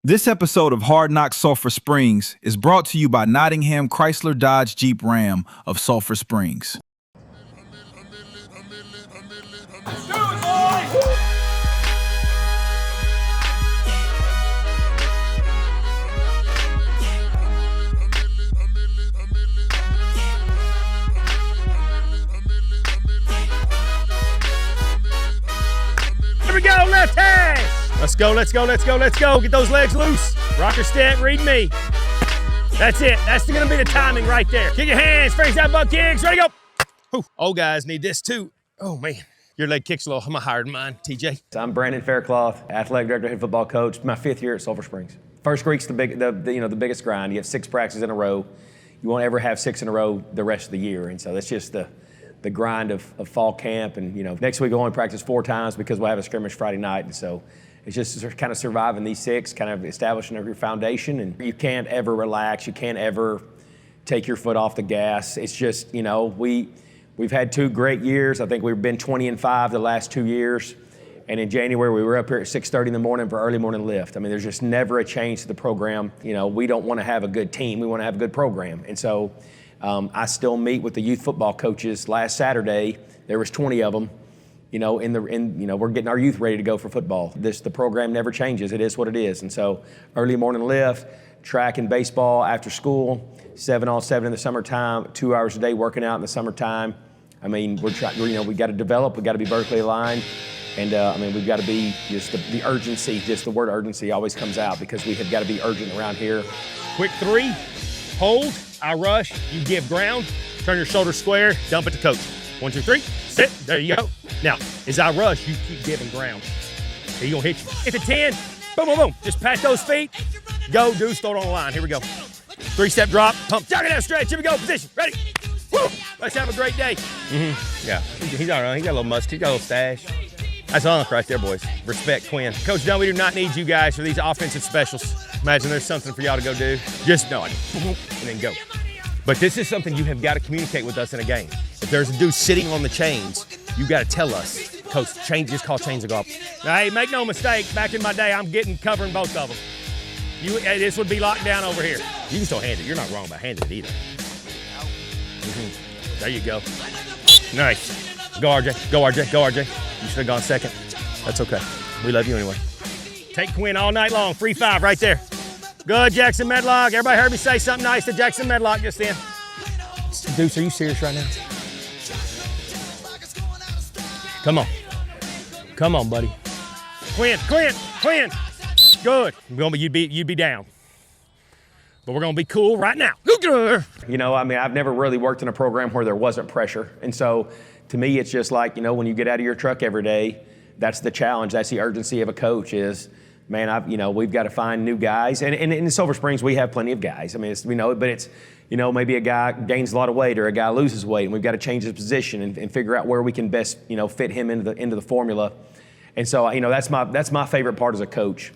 This episode of Hard Knocks Sulphur Springs is brought to you by Nottingham Chrysler Dodge Jeep Ram of Sulphur Springs. Let's do it, boys! Here we go, left hand! Let's go, let's go, let's go, let's go. Get those legs loose. Rocker step, read me. That's it. That's gonna be the timing right there. Kick your hands, face that butt kicks. Ready, go. Whew. Old guys need this too. Oh man, your leg kicks a little. I'm higher than mine, TJ. I'm Brandon Faircloth, athletic director, head football coach. My 5th year at Sulphur Springs. First week's the biggest grind. You have 6 practices in a row. You won't ever have 6 in a row the rest of the year, and so that's just the grind of fall camp. And next week we'll only practice 4 times because we'll have a scrimmage Friday night, and so it's just kind of surviving these 6, kind of establishing your foundation. And you can't ever relax. You can't ever take your foot off the gas. It's just, we've had 2 great years. I think we've been 20-5 the last 2 years. And in January, we were up here at 6:30 in the morning for early morning lift. I mean, there's just never a change to the program. We don't want to have a good team. We want to have a good program. And so I still meet with the youth football coaches. Last Saturday, there was 20 of them. We're getting our youth ready to go for football. The program never changes. It is what it is. And so early morning lift, track and baseball after school, 7-on-7 in the summertime, 2 hours a day working out in the summertime. I mean, we got to develop. We got to be vertically aligned. And we've got to be just the urgency, just the word urgency always comes out because we have got to be urgent around here. Quick 3, hold, I rush, you give ground, turn your shoulders square, dump it to coach. 1, 2, 3, sit, there you go. Now, as I rush, you keep giving ground. He's gonna hit you. Hit the 10, boom, boom, boom. Just pat those feet, go, deuce, throw it on the line. Here we go. 3-step drop, pump, jog it out, stretch. Here we go, position, ready. Woo! Let's have a great day. Yeah, he's all right. He got a little mustache, he got a little stash. That's Unc right there, boys. Respect Quinn. Coach Dunn, we do not need you guys for these offensive specials. Imagine there's something for y'all to go do. Just know it, and then go. But this is something you have got to communicate with us in a game. If there's a dude sitting on the chains, you got to tell us, Coach, just call chains and go up. Hey, make no mistake, back in my day, I'm covering both of them. This would be locked down over here. You can still hand it. You're not wrong about handing it either. There you go. Nice. Go, RJ. Go, RJ. Go, RJ. You should have gone second. That's okay. We love you anyway. Take Quinn all night long. Free 5 right there. Good, Jackson Medlock. Everybody heard me say something nice to Jackson Medlock just then. Deuce, are you serious right now? Come on. Come on, buddy. Quinn. Good. You'd be down. But we're going to be cool right now. I've never really worked in a program where there wasn't pressure. And so to me, it's just like, when you get out of your truck every day, that's the challenge. That's the urgency of a coach is, man, we've got to find new guys. And in Sulphur Springs, we have plenty of guys. I mean, but it's, maybe a guy gains a lot of weight or a guy loses weight, and we've got to change his position and figure out where we can best, fit him into the formula. And so, that's my favorite part as a coach.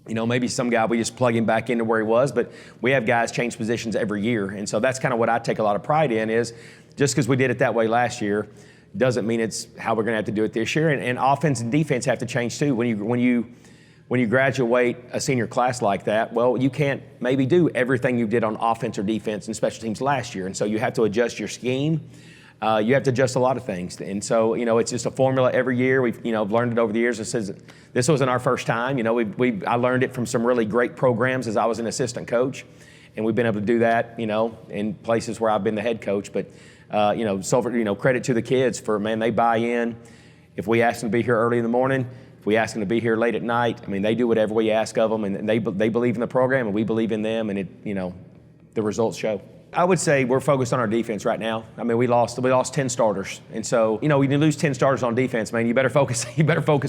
Maybe some guy, we just plug him back into where he was, but we have guys change positions every year. And so that's kind of what I take a lot of pride in is just because we did it that way last year doesn't mean it's how we're going to have to do it this year. And offense and defense have to change too. When you graduate a senior class like that, well, you can't maybe do everything you did on offense or defense and special teams last year. And so you have to adjust your scheme. You have to adjust a lot of things. And so, it's just a formula every year. We've, learned it over the years. This wasn't our first time. I learned it from some really great programs as I was an assistant coach. And we've been able to do that, in places where I've been the head coach. But, Sulphur, credit to the kids for, man, they buy in. If we ask them to be here early in the morning, if we ask them to be here late at night, they do whatever we ask of them. And they believe in the program and we believe in them. And the results show. I would say we're focused on our defense right now. We lost 10 starters. And so, when you lose 10 starters on defense, man, you better focus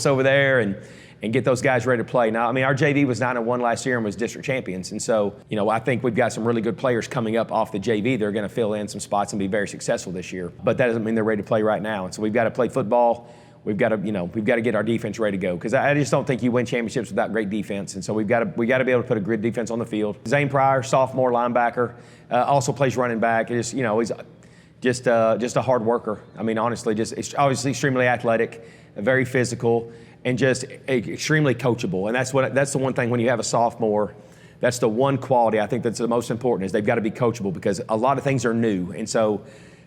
over there and get those guys ready to play. Now, our JV was 9-1 last year and was district champions. And so, I think we've got some really good players coming up off the JV. They're going to fill in some spots and be very successful this year. But that doesn't mean they're ready to play right now. And so we've got to play football. We've got to get our defense ready to go because I just don't think you win championships without great defense. And so we got to be able to put a good defense on the field. Zane Pryor, sophomore linebacker, also plays running back. He's just a hard worker. Honestly, it's obviously extremely athletic, very physical, and just extremely coachable. And that's the one thing when you have a sophomore, that's the one quality I think that's the most important, is they've got to be coachable, because a lot of things are new. And so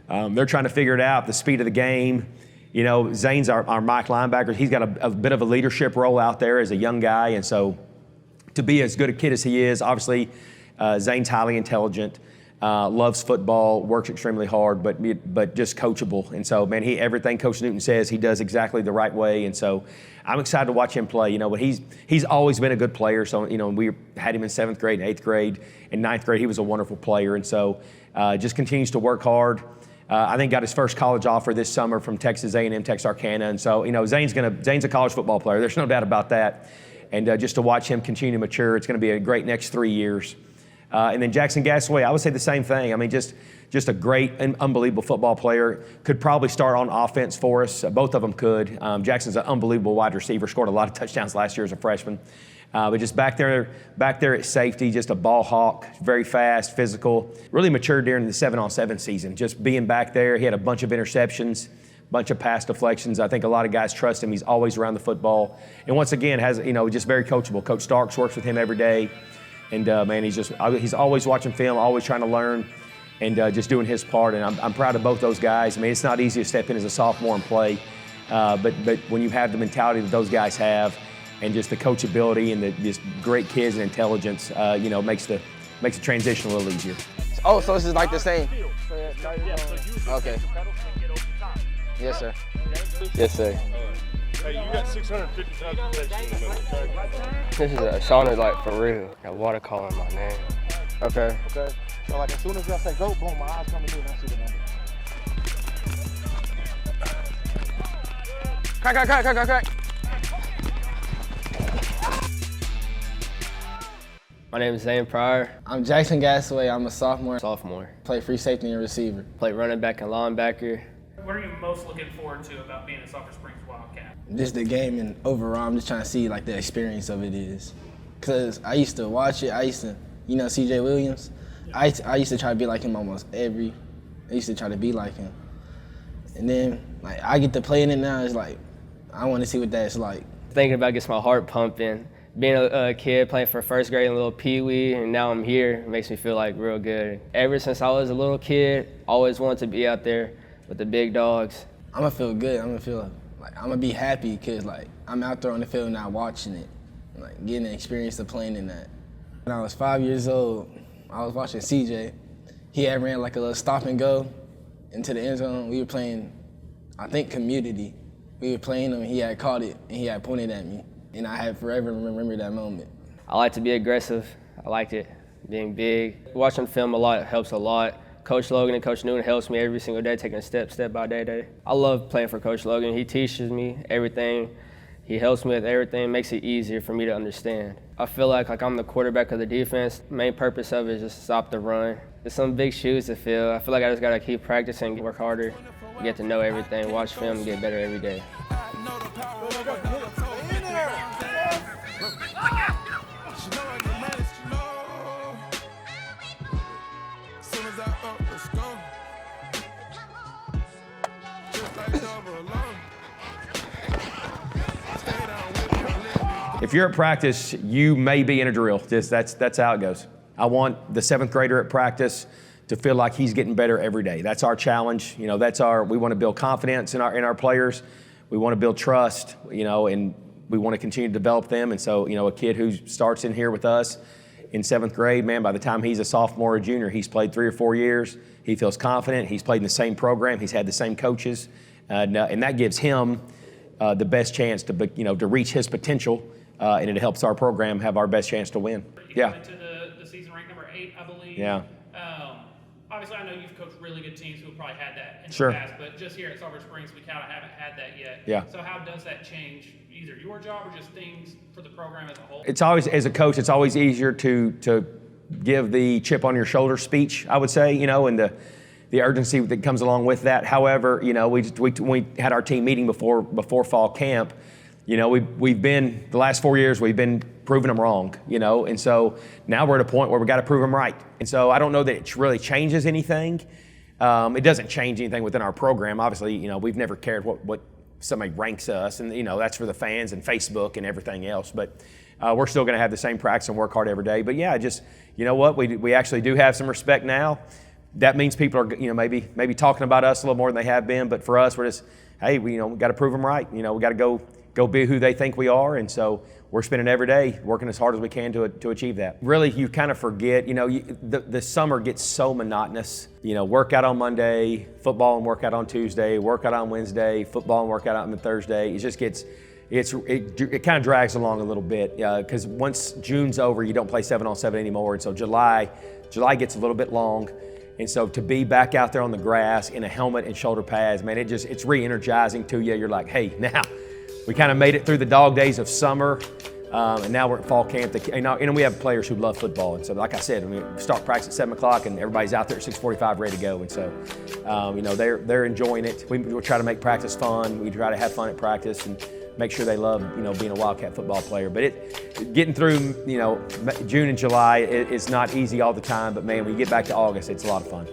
they're trying to figure it out, the speed of the game. You know, Zane's our Mike linebacker. He's got a bit of a leadership role out there as a young guy. And so to be as good a kid as he is, obviously Zane's highly intelligent, loves football, works extremely hard, but just coachable. And so, man, everything Coach Newton says, he does exactly the right way. And so I'm excited to watch him play. You know, but he's always been a good player. So, you know, we had him in 7th grade and 8th grade. In 9th grade, he was a wonderful player. And so just continues to work hard. I think got his first college offer this summer from Texas A&M, Texarkana. And so, you know, Zane's a college football player. There's no doubt about that. And just to watch him continue to mature, it's going to be a great next 3 years. And then Jackson Gasaway, I would say the same thing. I mean, just a great and unbelievable football player. Could probably start on offense for us. Both of them could. Jackson's an unbelievable wide receiver. Scored a lot of touchdowns last year as a freshman. But just back there at safety, just a ball hawk, very fast, physical. Really matured during the 7-on-7 season. Just being back there, he had a bunch of interceptions, bunch of pass deflections. I think a lot of guys trust him. He's always around the football. And once again, just very coachable. Coach Starks works with him every day. And man, he's always watching film, always trying to learn, and just doing his part. And I'm proud of both those guys. I mean, it's not easy to step in as a sophomore and play, but when you have the mentality that those guys have, and just the coachability and just great kids and intelligence, makes the transition a little easier. Oh, so this is like the same? Okay. Yes, sir. Yes, sir. Hey, you got 650,000 pesos in the middle, okay? This is a sauna, like, for real. Got water calling my name. Okay. Okay. So, like, as soon as I say go, boom, my eyes come to me and I see the number. Crack. My name is Zane Pryor. I'm Jackson Gasaway. I'm a sophomore. Play free safety and receiver. Play running back and linebacker. What are you most looking forward to about being a Sulphur Springs Wildcat? Just the game, and overall, I'm just trying to see like the experience of it is. Cause I used to watch it. I used to, C.J. Williams. I used to try to be like him almost I used to try to be like him. And then like I get to play in it now. It's like I want to see what that's like. Thinking about gets my heart pumping. Being a kid playing for first grade and little peewee, and now I'm here, it makes me feel like real good. Ever since I was a little kid, always wanted to be out there with the big dogs. I'm gonna feel good. I'm gonna feel like I'm gonna be happy because like I'm out there on the field now watching it, like getting the experience of playing in that. When I was 5 years old, I was watching CJ. He had ran like a little stop and go into the end zone. We were playing, I think, community. We were playing him, and he had caught it, and he had pointed at me. And I have forever remembered that moment. I like to be aggressive. I liked it, being big. Watching film a lot helps a lot. Coach Logan and Coach Newton helps me every single day, taking step by day. I love playing for Coach Logan. He teaches me everything. He helps me with everything, makes it easier for me to understand. I feel like I'm the quarterback of the defense. The main purpose of it is just to stop the run. There's some big shoes to fill. I feel like I just gotta keep practicing, work harder, get to know everything, watch film, and get better every day. If you're at practice, you may be in a drill. That's how it goes. I want the 7th grader at practice to feel like he's getting better every day. That's our challenge. We want to build confidence in our players. We want to build trust, and we want to continue to develop them. And so, a kid who starts in here with us in 7th grade, man, by the time he's a sophomore or junior, he's played 3 or 4 years. He feels confident. He's played in the same program. He's had the same coaches. And that gives him the best chance to reach his potential. And it helps our program have our best chance to win. You got into the season ranked number 8, I believe. Yeah. Obviously, I know you've coached really good teams who have probably had that in Sure. the past, but just here at Sulphur Springs, we kind of haven't had that yet. Yeah. So how does that change either your job or just things for the program as a whole? It's always, as a coach, it's always easier to give the chip on your shoulder speech, I would say, and the urgency that comes along with that. However, we had our team meeting before fall camp. We've been, the last 4 years, we've been proving them wrong, and so now we're at a point where we got to prove them right. And so I don't know that it really changes anything. It doesn't change anything within our program. Obviously, we've never cared what somebody ranks us, and that's for the fans and Facebook and everything else. But we're still going to have the same practice and work hard every day. But yeah, just what we actually do have some respect now. That means people are maybe talking about us a little more than they have been. But for us, we're just we got to prove them right. We got to go be who they think we are, and so we're spending every day working as hard as we can to achieve that. Really, you kind of forget, the summer gets so monotonous. Workout on Monday, football and workout on Tuesday, workout on Wednesday, football and workout on Thursday. It just gets, it kind of drags along a little bit because once June's over, you don't play 7-on-7 anymore, and so July gets a little bit long. And so to be back out there on the grass in a helmet and shoulder pads, man, it's re-energizing to you. You're like, hey, now we kind of made it through the dog days of summer, and now we're at fall camp. And we have players who love football, and so like I said, we start practice at 7 o'clock, and everybody's out there at 6:45 ready to go. And so, they're enjoying it. We try to make practice fun. We try to have fun at practice and make sure they love being a Wildcat football player. But getting through June and July is not easy all the time. But man, when you get back to August, it's a lot of fun.